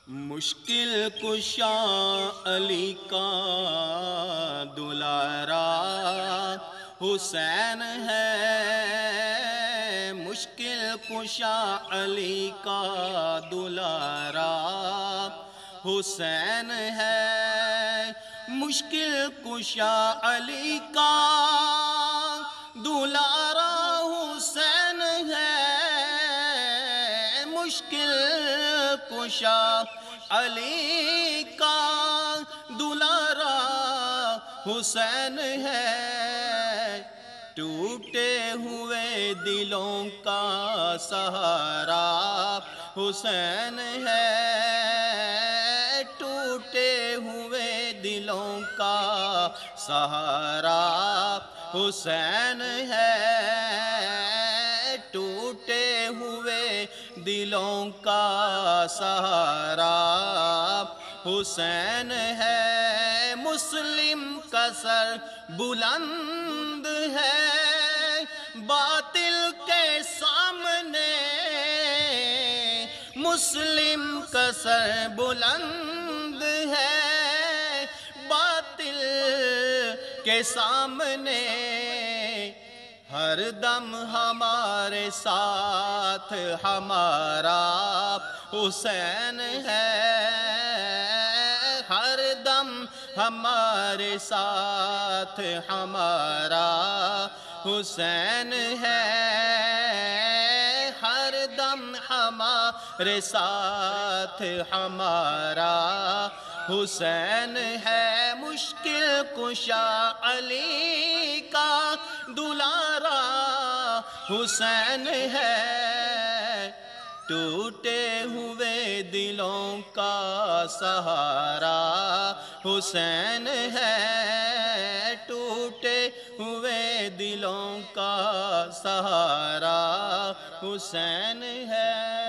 مشکل کشا علی کا دلارا حسین ہے، مشکل کشا علی کا دلارا حسین ہے، مشکل کشا علی کا دلارا حسین ہے، مشکل کشا علی کا دلارا حسین ہے، ٹوٹے ہوئے دلوں کا سہارا حسین ہے، ٹوٹے ہوئے دلوں کا سہارا حسین ہے، ٹوٹے ہوئے دلوں کا سہارا حسین ہے، مسلم کا سر بلند ہے باطل کے سامنے، مسلم کا سر بلند ہے باطل کے سامنے، ہر دم ہمارے ساتھ ہمارا حسین ہے، ہر دم ہمارے ساتھ ہمارا حسین ہے، ہر دم ہمارے ساتھ ہمارا حسین ہے، مشکل کشا علی کا دلارا حسین ہے، ٹوٹے ہوئے دلوں کا سہارا حسین ہے، ٹوٹے ہوئے دلوں کا سہارا حسین ہے۔